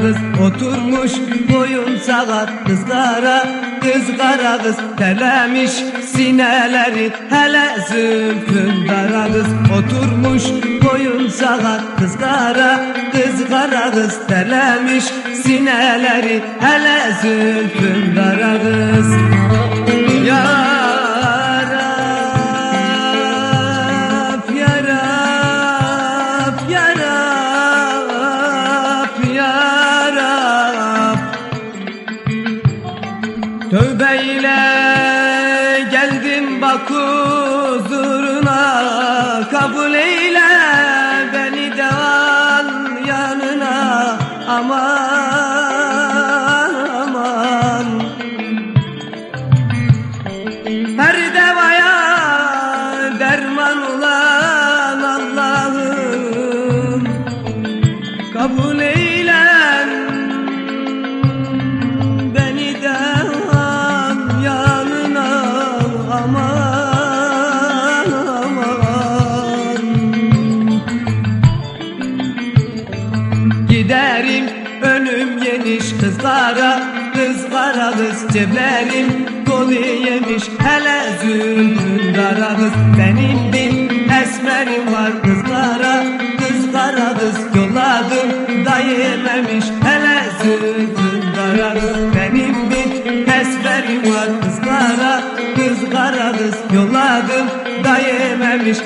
kız oturmuş boyun sakat, kız kara kız terlemiş sineleri, hele zülfün kara kız oturmuş boyun sakat, kız kara kız terlemiş sineleri, hele zülfün kara kız. Ya tövbeyle geldim bak huzuruna, kabul eyle beni de al yanına, aman aman. Her devaya derman olan Allah'ım, kabul eyle beni de giderim önüm geniş, kız kara kız ceplerim dolu yemiş, hele zülfün kara kız. Benim bir esmerim var, kız kara kız yolladım da yememiş, hele zülfün kara kız. Benim bir esmerim var, kız kara kız yolladım da yememiş,